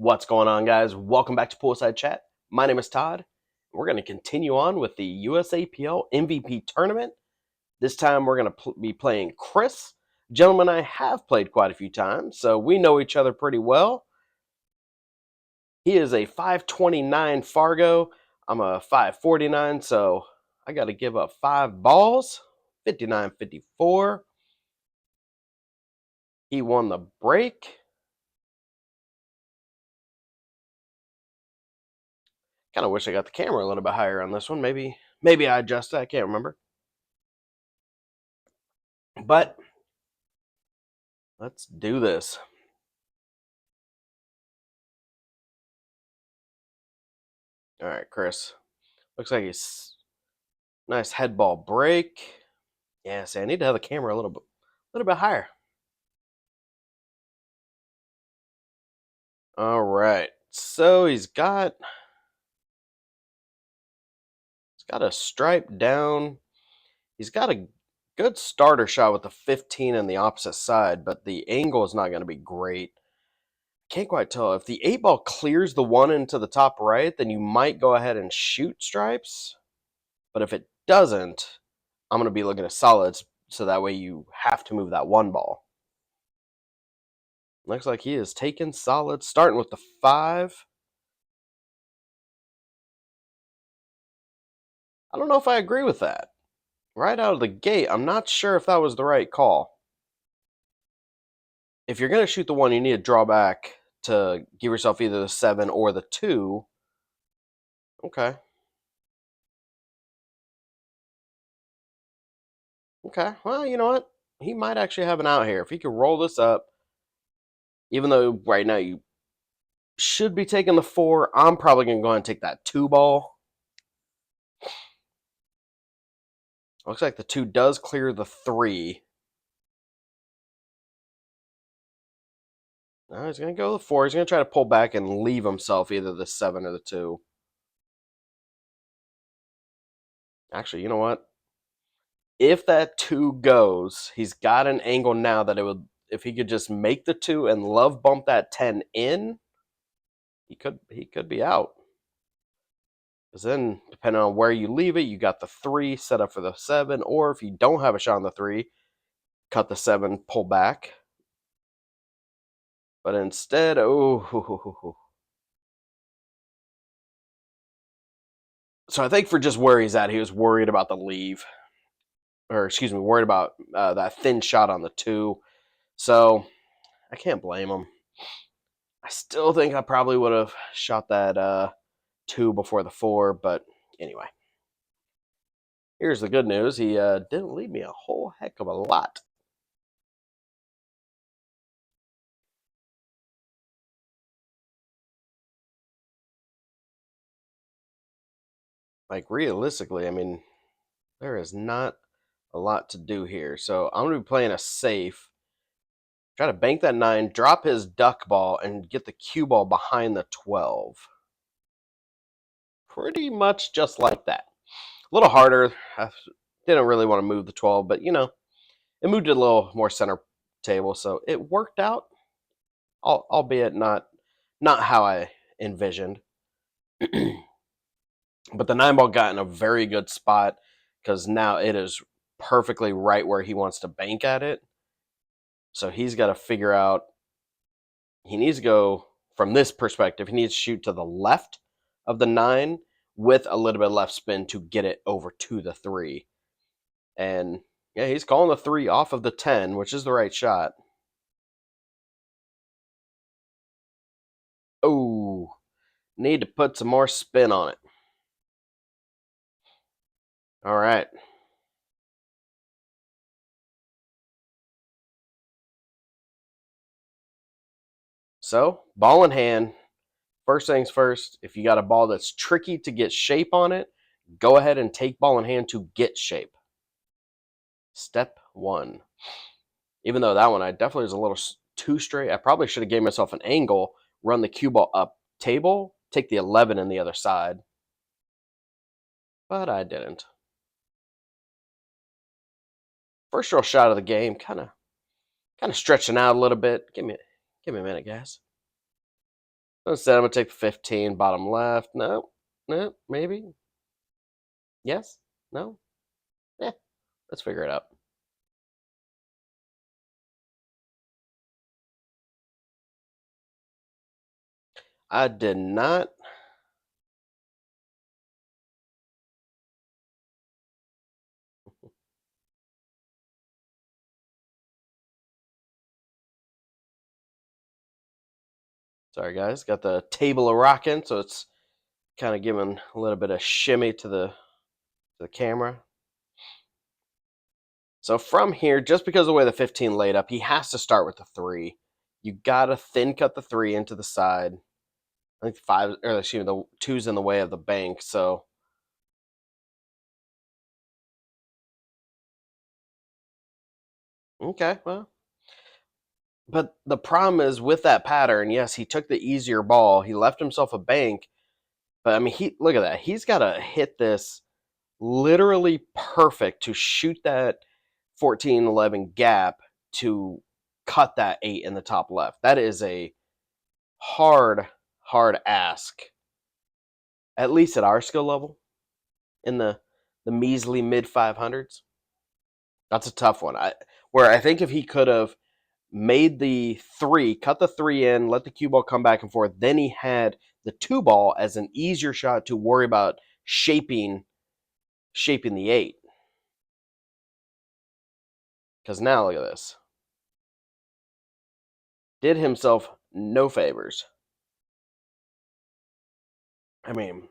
What's going on, guys? Welcome back to Poolside Chat. My name is Todd. We're going to continue on with the USAPL MVP tournament. This time we're going to be playing Chris. Gentleman, I have played quite a few times, so we know each other pretty well. He is a 529 Fargo. I'm a 549, so I got to give up 5 balls. 59-54. He won the break. Kind of wish I got the camera a little bit higher on this one. Maybe I adjusted. I can't remember. But let's do this. All right, Chris. Looks like he's nice head ball break. Yeah, see, I need to have the camera a little bit higher. All right. So he's got a stripe down. He's got a good starter shot with the 15 on the opposite side, but the angle is not going to be great. Can't quite tell. If the 8 ball clears the 1 into the top right, then you might go ahead and shoot stripes. But if it doesn't, I'm going to be looking at solids, so that way you have to move that 1 ball. Looks like he is taking solids, starting with the 5. I don't know if I agree with that. Right out of the gate, I'm not sure if that was the right call. If you're going to shoot the 1, you need to draw back to give yourself either the 7 or the 2. Okay. Okay. Well, you know what? He might actually have an out here. If he could roll this up, even though right now you should be taking the 4, I'm probably going to go ahead and take that 2 ball. Looks like the 2 does clear the 3. No, he's going to go the 4. He's going to try to pull back and leave himself either the 7 or the 2. Actually, you know what? If that 2 goes, he's got an angle now that it would, if he could just make the 2 and love bump that 10 in, he could be out. Because then, depending on where you leave it, you got the 3 set up for the 7, or if you don't have a shot on the 3, cut the 7, pull back. But instead, oh. So I think for just where he's at, he was worried about the leave. Or, excuse me, worried about that thin shot on the 2. So, I can't blame him. I still think I probably would have shot that 2 before the 4, but anyway. Here's the good news. He didn't leave me a whole heck of a lot. Like, realistically, I mean, there is not a lot to do here. So I'm going to be playing a safe. Try to bank that 9, drop his duck ball, and get the cue ball behind the 12. Pretty much just like that. A little harder. I didn't really want to move the 12, but, you know, it moved it a little more center table, so it worked out, albeit not how I envisioned. But the 9 ball got in a very good spot because now it is perfectly right where he wants to bank at it. So he's got to figure out, he needs to go from this perspective, he needs to shoot to the left of the 9 with a little bit of left spin to get it over to the 3. And yeah, he's calling the 3 off of the 10, which is the right shot. Oh, need to put some more spin on it. All right. So, ball in hand. First things first, if you got a ball that's tricky to get shape on it, go ahead and take ball in hand to get shape. Step 1. Even though that one I definitely was a little too straight, I probably should have gave myself an angle, run the cue ball up table, take the 11 in the other side. But I didn't. First real shot of the game, kind of stretching out a little bit. Give me a minute, guys. So instead, I'm going to take the 15, bottom left. No, no, maybe. Yes, no. Eh, let's figure it out. I did not. Sorry, guys. Got the table a rocking, so it's kind of giving a little bit of shimmy to the camera. So from here, just because of the way the 15 laid up, he has to start with the 3. You gotta thin cut the 3 into the side. I think 5, or excuse me, the 2's in the way of the bank, so. Okay, well. But the problem is with that pattern, yes, he took the easier ball. He left himself a bank. But I mean, look at that. He's got to hit this literally perfect to shoot that 14-11 gap to cut that 8 in the top left. That is a hard, hard ask. At least at our skill level, in the measly mid 500s. That's a tough one. Where I think if he could have made the 3, cut the 3 in, let the cue ball come back and forth, then he had the 2 ball as an easier shot to worry about shaping the 8. Because now look at this. Did himself no favors. I mean,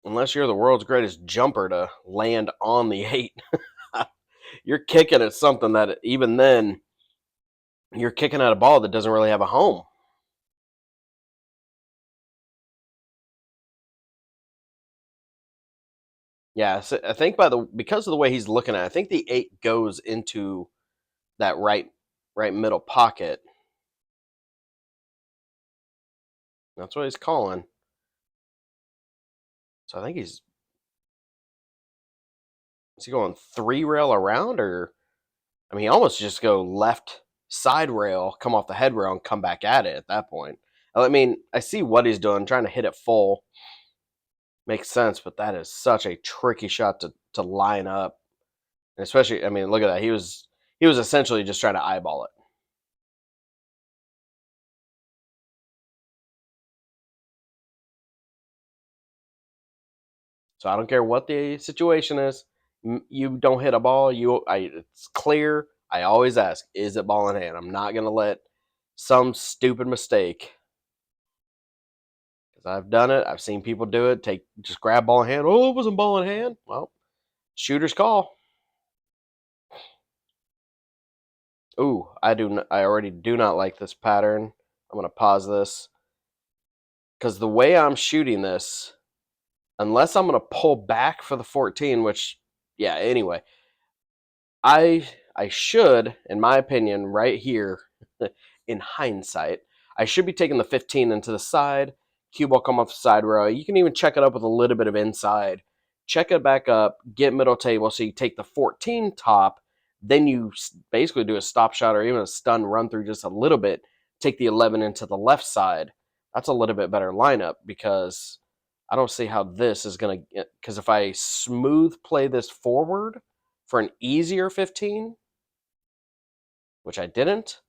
unless you're the world's greatest jumper to land on the 8, you're kicking at something that even then, you're kicking at a ball that doesn't really have a home. Yeah, so I think because of the way he's looking at it, I think the 8 goes into that right middle pocket. That's what he's calling. So I think is he going 3 rail around, or I mean, he almost just go left side rail, come off the head rail, and come back at it at that point. I mean, I see what he's doing, trying to hit it full. Makes sense, but that is such a tricky shot to line up. And especially, I mean, look at that. He was essentially just trying to eyeball it. So I don't care what the situation is. You don't hit a ball. It's clear. I always ask, is it ball in hand? I'm not gonna let some stupid mistake, because I've done it. I've seen people do it. Just grab ball in hand. Oh, it wasn't ball in hand. Well, shooter's call. Ooh, I already do not like this pattern. I'm gonna pause this because the way I'm shooting this, unless I'm gonna pull back for the 14, which, yeah. Anyway, I should, in my opinion, right here, in hindsight, I should be taking the 15 into the side. Cue ball come off the side row. You can even check it up with a little bit of inside. Check it back up, get middle table. So you take the 14 top, then you basically do a stop shot or even a stun run through just a little bit. Take the 11 into the left side. That's a little bit better lineup, because I don't see how this is going to, because if I smooth play this forward for an easier 15, which I didn't,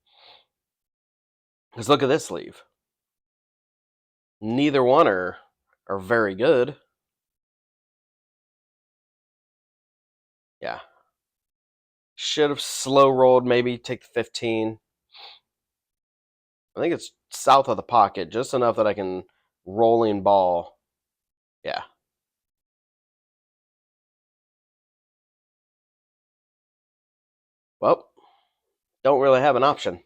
because look at this sleeve. Neither one are very good. Yeah. Should have slow rolled, maybe take the 15. I think it's south of the pocket, just enough that I can rolling ball. Yeah. Well, don't really have an option.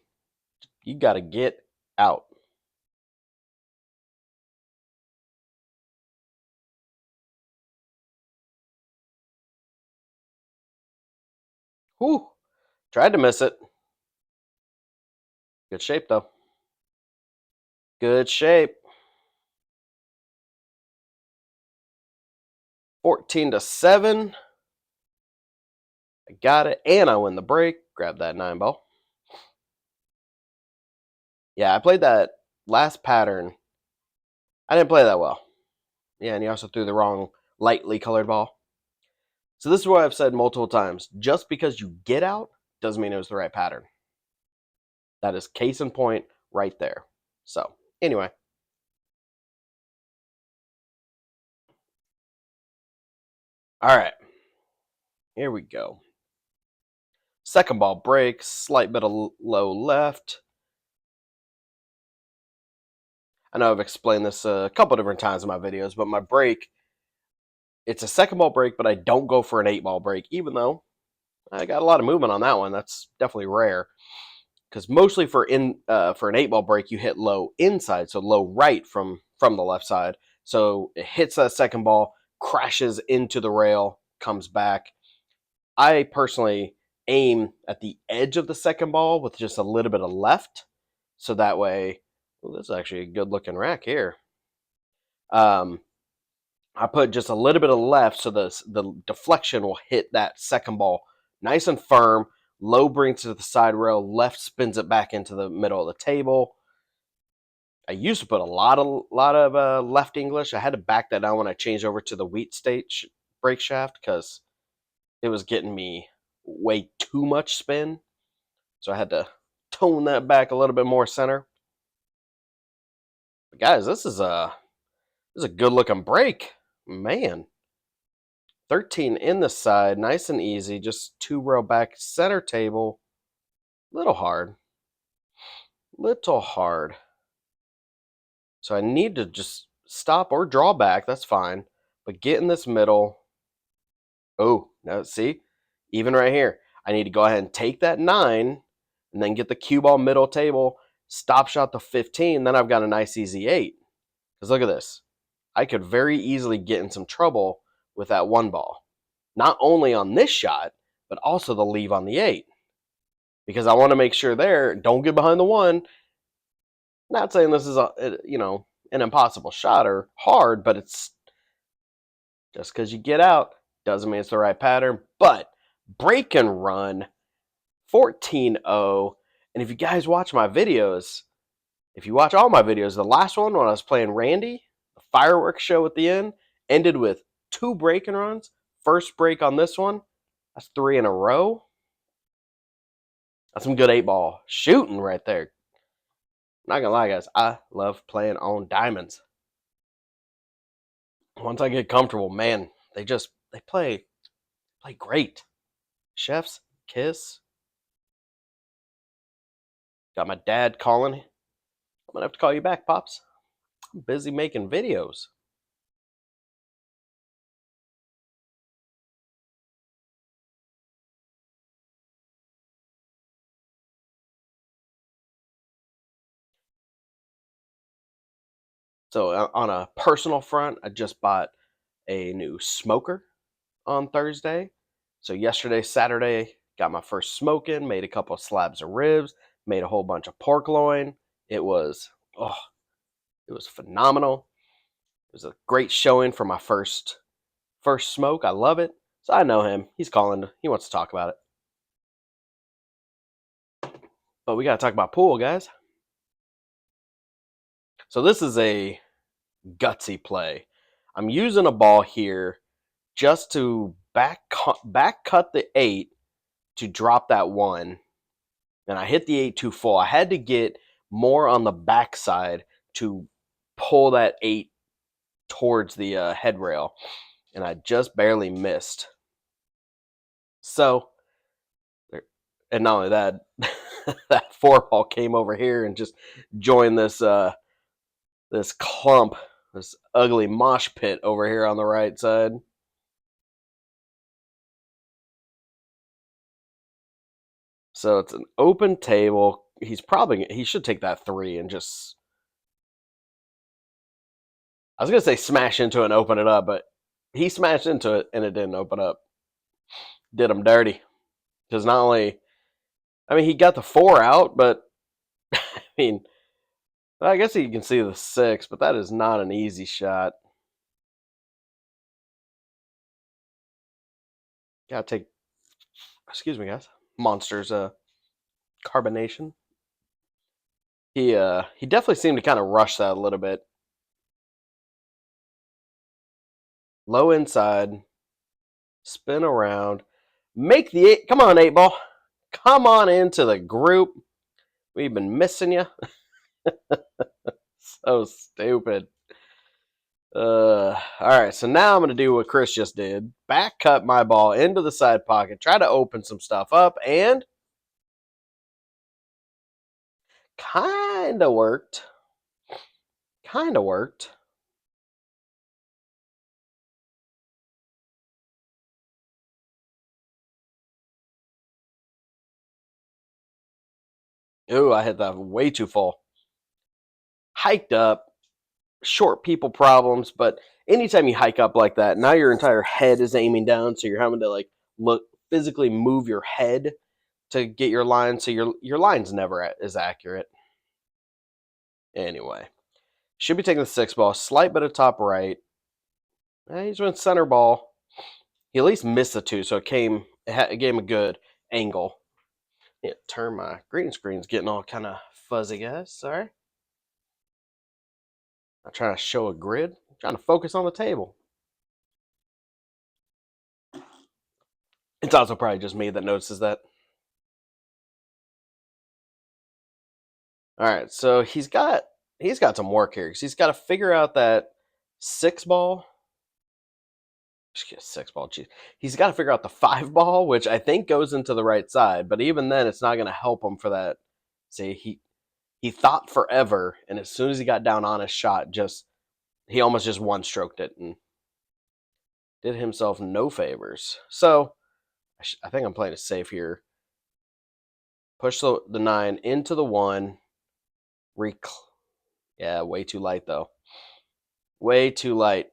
You got to get out. Whew. Tried to miss it. Good shape, though. Good shape. 14-7. I got it, and I win the break. Grab that 9 ball. Yeah, I played that last pattern, I didn't play that well. Yeah, and he also threw the wrong lightly colored ball. So this is what I've said multiple times. Just because you get out doesn't mean it was the right pattern. That is case in point right there. So, anyway. All right. Here we go. Second ball breaks, slight bit of low left. I know I've explained this a couple different times in my videos, but my break, it's a second ball break, but I don't go for an 8-ball break, even though I got a lot of movement on that one. That's definitely rare. Because mostly for an 8-ball break, you hit low inside, so low right from the left side. So it hits that second ball, crashes into the rail, comes back. I personally aim at the edge of the second ball with just a little bit of left, so that way, well, this is actually a good looking rack here. I put just a little bit of left, so the deflection will hit that second ball nice and firm. Low brings it to the side rail, left spins it back into the middle of the table. I used to put a lot of left English. I had to back that down when I changed over to the wheat state brake shaft because it was getting me way too much spin. So I had to tone that back a little bit more center. But guys, this is a good looking brake, man. 13 in the side, nice and easy. Just 2-row back center table. Little hard. Little hard. So I need to just stop or draw back. That's fine. But get in this middle. Oh, now see? Even right here. I need to go ahead and take that 9 and then get the cue ball middle table. Stop shot the 15. Then I've got a nice easy 8. Because look at this. I could very easily get in some trouble with that 1 ball. Not only on this shot, but also the leave on the 8. Because I want to make sure there, don't get behind the 1. Not saying this is an impossible shot or hard, but it's just because you get out doesn't mean it's the right pattern. But break and run 14-0. And if you guys watch my videos, if you watch all my videos, the last one when I was playing Randy, the fireworks show at the end, ended with 2 break and runs. First break on this one, that's 3 in a row. That's some good 8-ball shooting right there. Not gonna lie, guys, I love playing on diamonds. Once I get comfortable, man, they play great. Chef's kiss. Got my dad calling. I'm gonna have to call you back, Pops. I'm busy making videos. So on a personal front, I just bought a new smoker on Thursday. So yesterday, Saturday, got my first smoke in, made a couple of slabs of ribs, made a whole bunch of pork loin. It was phenomenal. It was a great showing for my first smoke. I love it. So I know him. He's calling. He wants to talk about it. But we got to talk about pool, guys. So this is a gutsy play. I'm using a ball here just to back cut the 8 to drop that 1. And I hit the 8 too full. I had to get more on the backside to pull that 8 towards the head rail. And I just barely missed. So, and not only that, that 4 ball came over here and just joined this clump, this ugly mosh pit over here on the right side. So it's an open table. He should take that 3 and just, I was gonna say smash into it and open it up, but he smashed into it and it didn't open up. Did him dirty. Because not only, I mean, he got the 4 out, but I mean, I guess you can see the 6, but that is not an easy shot. Gotta take, excuse me, guys, Monster's carbonation. He definitely seemed to kind of rush that a little bit. Low inside, spin around, make the eight. Come on, 8 ball. Come on into the group. We've been missing you. So stupid. All right, so now I'm going to do what Chris just did. Back cut my ball into the side pocket, try to open some stuff up, and kind of worked. Kind of worked. Ooh, I hit that way too full. Hiked up, short people problems, but anytime you hike up like that, now your entire head is aiming down, so you're having to like look physically move your head to get your line, so your line's never as accurate. Anyway, should be taking the 6 ball, slight bit of top right. He's went center ball. He at least missed the 2, so it gave him a good angle. Yeah, turn my green screen's getting all kind of fuzzy, guys. Sorry. I'm trying to show a grid. I'm trying to focus on the table. It's also probably just me that notices that. All right, so he's got some work here because he's got to figure out that 6 ball. 6 ball, geez. He's got to figure out the 5 ball, which I think goes into the right side. But even then, it's not going to help him for that. See, he thought forever, and as soon as he got down on his shot, he almost just one stroked it and did himself no favors. So I think I'm playing it safe here. Push the 9 into the 1. Yeah, way too light though. Way too light.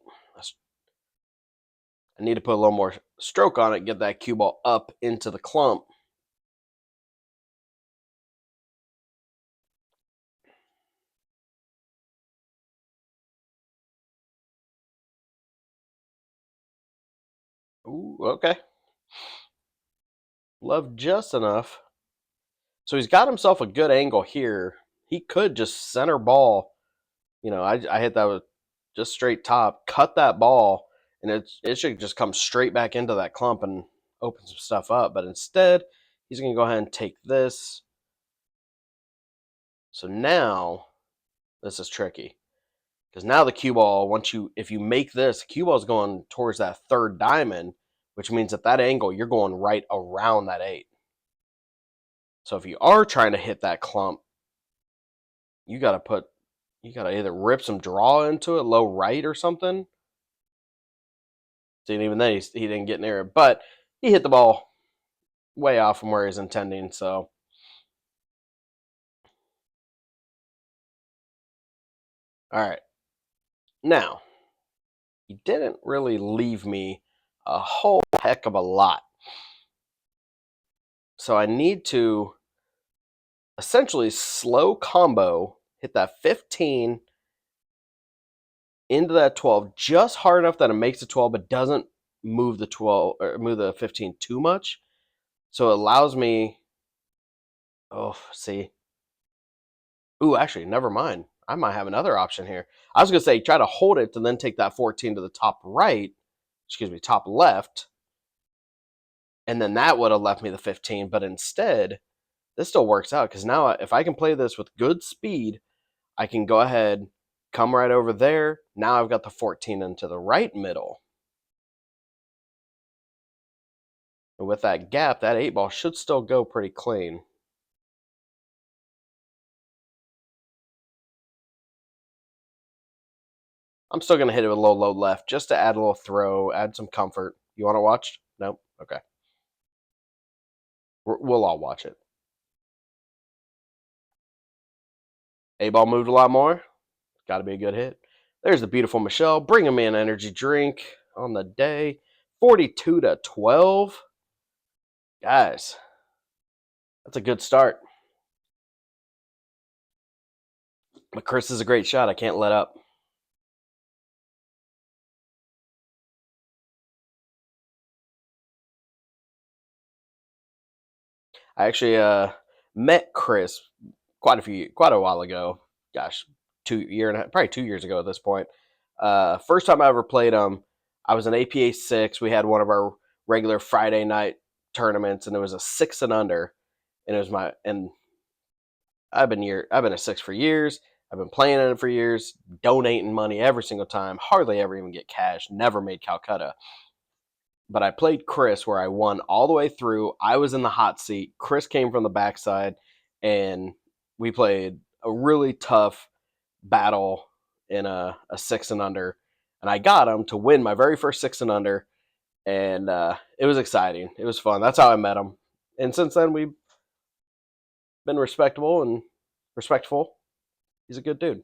I need to put a little more stroke on it, get that cue ball up into the clump. Ooh, okay. Love just enough. So he's got himself a good angle here. He could just center ball. I hit that with just straight top, cut that ball, and it should just come straight back into that clump and open some stuff up. But instead, he's going to go ahead and take this. So now, this is tricky. Because now the cue ball, if you make this, cue ball is going towards that 3rd diamond, which means at that angle, you're going right around that 8. So if you are trying to hit that clump, you got to either rip some draw into it, low right or something. See, even then, he didn't get near it. But he hit the ball way off from where he's intending, so. All right. Now, he didn't really leave me a whole heck of a lot. So I need to essentially slow combo, hit that 15 into that 12 just hard enough that it makes the 12 but doesn't move the 12 or move the 15 too much. So it allows me, see. Ooh, actually, never mind. I might have another option here. I was going to say try to hold it and then take that 14 to the top right, top left, and then that would have left me the 15. But instead, this still works out because now if I can play this with good speed, I can go ahead, come right over there. Now I've got the 14 into the right middle. And with that gap, that 8 ball should still go pretty clean. I'm still going to hit it with a little low left just to add a little throw, add some comfort. You want to watch? Nope? Okay. We'll all watch it. 8 ball moved a lot more. Got to be a good hit. There's the beautiful Michelle. Bring him an energy drink on the day. 42 to 12. Guys, that's a good start. But Chris is a great shot. I can't let up. I actually met Chris quite a while ago. Gosh, probably 2 years ago at this point. First time I ever played them, I was in APA 6. We had one of our regular Friday night tournaments, and it was a 6 and under, and it was and I've been a 6 for years. I've been playing in it for years, donating money every single time. Hardly ever even get cash. Never made Calcutta. But I played Chris where I won all the way through. I was in the hot seat. Chris came from the backside, and we played a really tough battle in a 6 and under. And I got him to win my very first 6 and under. And it was exciting. It was fun. That's how I met him. And since then, we've been respectable and respectful. He's a good dude.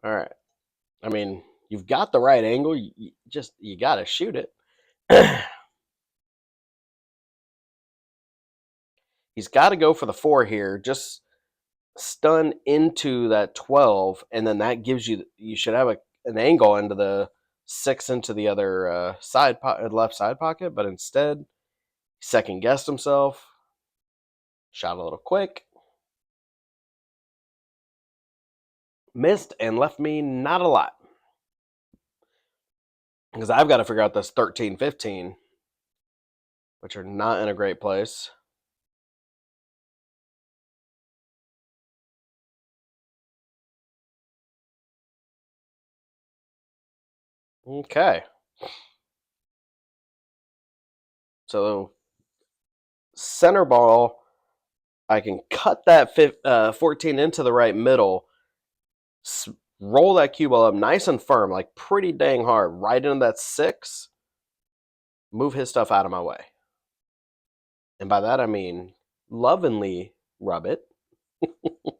All right. I mean, you've got the right angle. You got to shoot it. He's got to go for the 4 here. Just stun into that 12, and then that gives you should have an angle into the 6 into the other left side pocket, but instead second guessed himself, shot a little quick, missed, and left me not a lot because I've got to figure out this 13, 15, which are not in a great place. Okay. So center ball, I can cut that 14 into the right middle, roll that cue ball up nice and firm, like pretty dang hard, right into that 6, move his stuff out of my way. And by that I mean lovingly rub it. All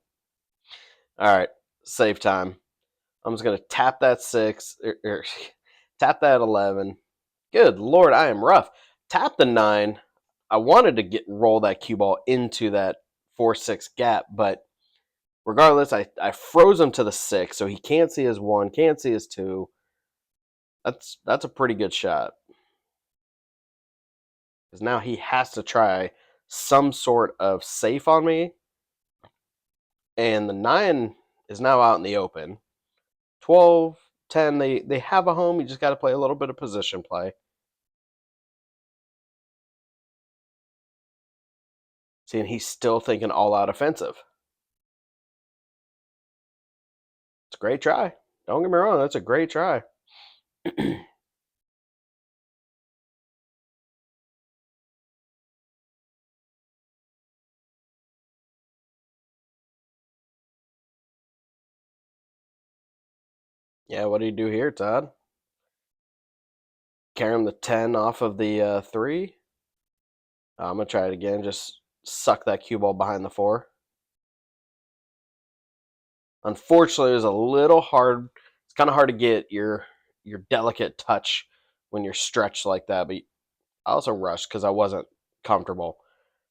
right, save time. I'm just going to tap that 6, tap that 11. Good Lord, I am rough. Tap the 9. I wanted to roll that cue ball into that 4-6 gap, but regardless, I froze him to the 6, so he can't see his 1, can't see his 2. That's a pretty good shot. Because now he has to try some sort of safe on me. And the 9 is now out in the open. 12, 10, they have a home. You just got to play a little bit of position play. See, and he's still thinking all out offensive. It's a great try. Don't get me wrong, that's a great try. Yeah, what do you do here, Todd? Carry him the 10 off of the 3. I'm going to try it again. Just suck that cue ball behind the 4. Unfortunately, it was a little hard. It's kind of hard to get your delicate touch when you're stretched like that. But I also rushed because I wasn't comfortable.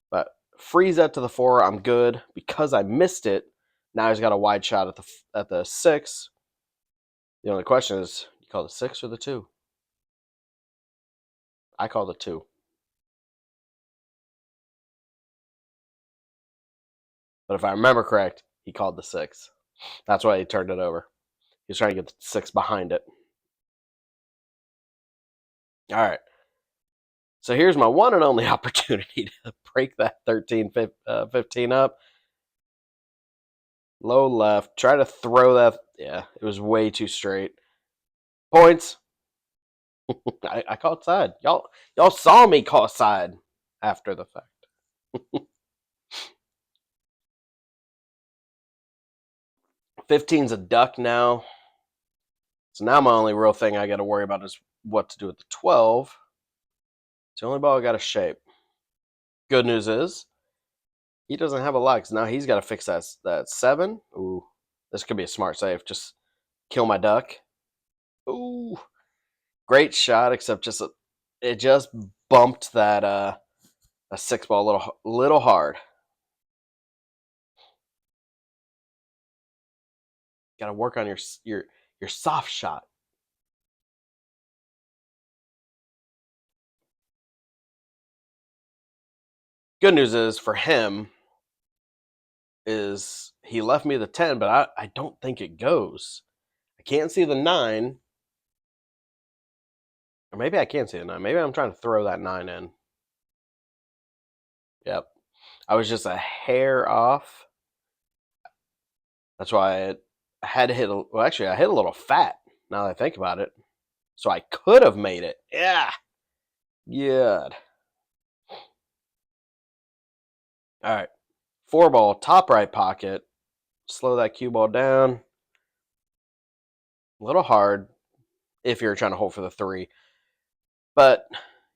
But freeze that to the 4. I'm good because I missed it. Now he's got a wide shot at the 6. The only question is, you call the 6 or the 2? I call the 2. But if I remember correct, he called the 6. That's why he turned it over. He was trying to get the 6 behind it. All right. So here's my one and only opportunity to break that 13, 15 up. Low left. Try to throw that. Yeah, it was way too straight. Points. I caught side. Y'all saw me call side after the fact. 15's a duck now. So now my only real thing I got to worry about is what to do with the 12. It's the only ball I got to shape. Good news is he doesn't have a lot because now he's got to fix that 7. Ooh, this could be a smart save. Just kill my duck. Ooh, great shot, except it just bumped that a 6 ball a little hard. Got to work on your soft shot. Good news is for him is he left me the 10, but I don't think it goes. I can't see the 9. Or maybe I can see the 9. Maybe I'm trying to throw that 9 in. Yep. I was just a hair off. That's why I had to hit well, actually, I hit a little fat now that I think about it. So I could have made it. Yeah. Good. All right. 4 ball, top right pocket. Slow that cue ball down. A little hard if you're trying to hold for the 3. But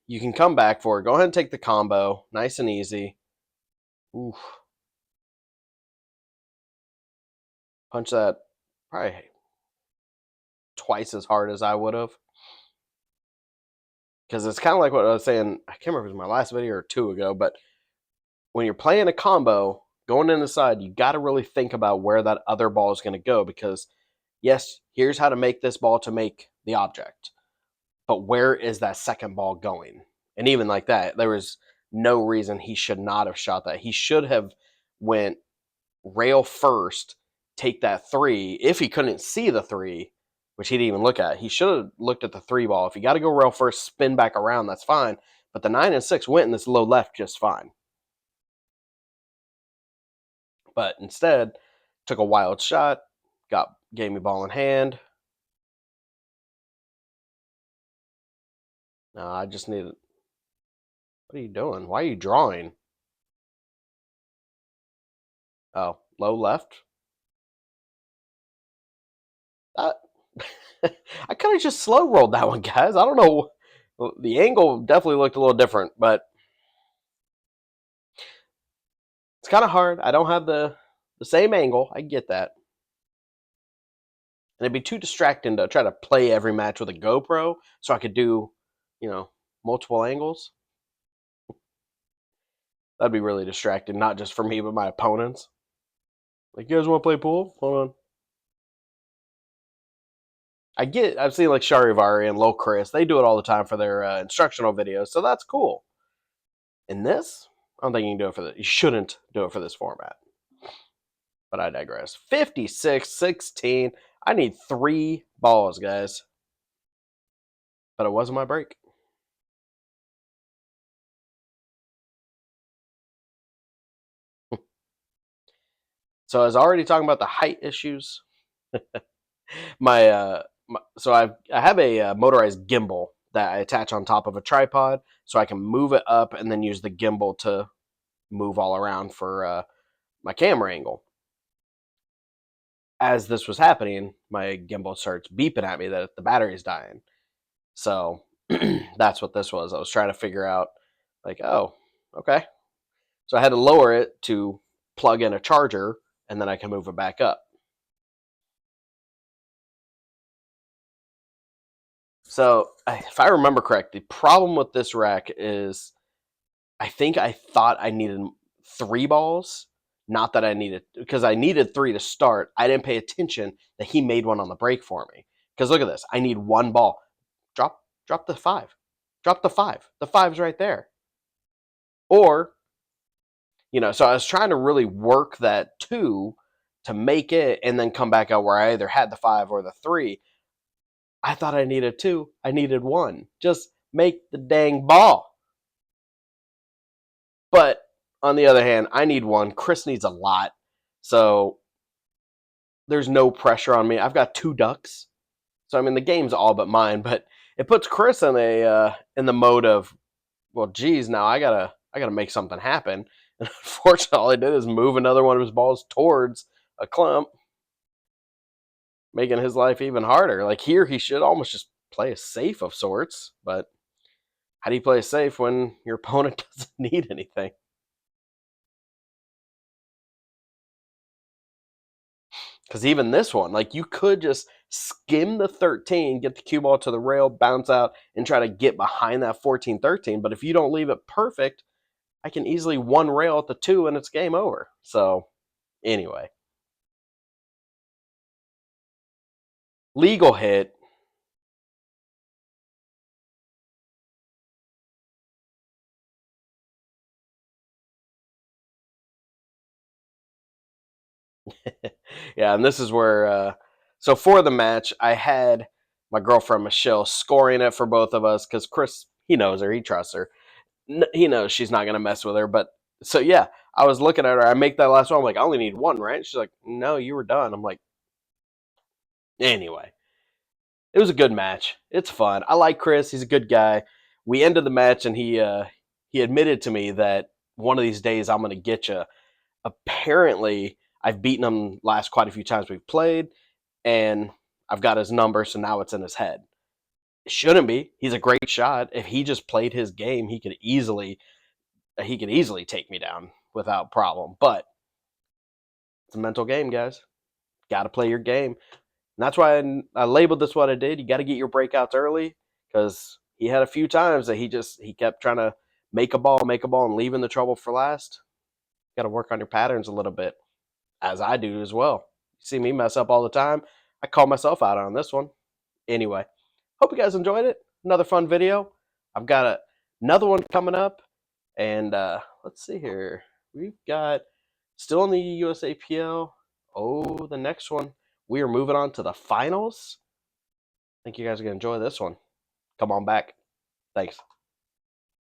you can come back for it. Go ahead and take the combo. Nice and easy. Oof. Punch that probably twice as hard as I would have. Because it's kind of like what I was saying. I can't remember if it was my last video or 2 ago, but when you're playing a combo, going in the side, you got to really think about where that other ball is going to go. Because, yes, here's how to make this ball to make the object. But where is that second ball going? And even like that, there was no reason he should not have shot that. He should have went rail first, take that 3. If he couldn't see the 3, which he didn't even look at, he should have looked at the 3 ball. If you got to go rail first, spin back around, that's fine. But the 9 and 6 went in this low left just fine. But instead, took a wild shot, gave me ball in hand. No, I just needed. What are you doing? Why are you drawing? Oh, low left. That I kind of just slow rolled that one, guys. I don't know. The angle definitely looked a little different, but it's kind of hard. I don't have the same angle. I get that. And it'd be too distracting to try to play every match with a GoPro so I could do, multiple angles. That'd be really distracting, not just for me, but my opponents. Like, you guys want to play pool? Hold on. I've seen like Charivari and Lil Chris. They do it all the time for their instructional videos, so that's cool. In this, I don't think you can do it for this. You shouldn't do it for this format. But I digress. 56-16. I need 3 balls, guys. But it wasn't my break. So I was already talking about the height issues. So I have a motorized gimbal that I attach on top of a tripod, so I can move it up and then use the gimbal to move all around for my camera angle. As this was happening, my gimbal starts beeping at me that the battery's dying. So that's what this was. I was trying to figure out, like, oh, okay. So I had to lower it to plug in a charger, and then I can move it back up. So if I remember correct, the problem with this rack is I think I thought I needed 3 balls. Not that I needed, because I needed 3 to start. I didn't pay attention that he made one on the break for me. Because look at this. I need 1 ball. Drop the 5. Drop the 5. The 5's right there. Or, so I was trying to really work that 2 to make it and then come back out where I either had the 5 or the 3. I thought I needed 2. I needed 1. Just make the dang ball. But on the other hand, I need 1. Chris needs a lot. So there's no pressure on me. I've got 2 ducks. So I mean the game's all but mine, but it puts Chris in the mode of, well, geez, now I gotta make something happen. And unfortunately, all I did is move another one of his balls towards a clump, making his life even harder. Like here, he should almost just play a safe of sorts, but how do you play safe when your opponent doesn't need anything? Because even this one, like you could just skim the 13, get the cue ball to the rail, bounce out, and try to get behind that 14-13. But if you don't leave it perfect, I can easily 1 rail at the 2 and it's game over. So anyway, legal hit. Yeah, and this is where. So for the match, I had my girlfriend Michelle scoring it for both of us because Chris, he knows her, he trusts her, he knows she's not gonna mess with her. But so yeah, I was looking at her. I make that last one. I'm like, I only need one, right? She's like, no, you were done. I'm like, anyway, it was a good match. It's fun. I like Chris. He's a good guy. We ended the match, and he admitted to me that one of these days I'm gonna get you. Apparently, I've beaten him last quite a few times we've played, and I've got his number, so now it's in his head. It shouldn't be. He's a great shot. If he just played his game, he could easily take me down without problem. But it's a mental game, guys. Got to play your game. And that's why I labeled this what I did. You got to get your breakouts early because he had a few times that he kept trying to make a ball, and leaving the trouble for last. Got to work on your patterns a little bit, as I do as well. You see me mess up all the time. I call myself out on this one. Anyway, hope you guys enjoyed it. Another fun video. I've got another one coming up, and let's see here. We've got still in the USAPL. Oh, the next one. We are moving on to the finals. I think you guys are going to enjoy this one. Come on back. Thanks.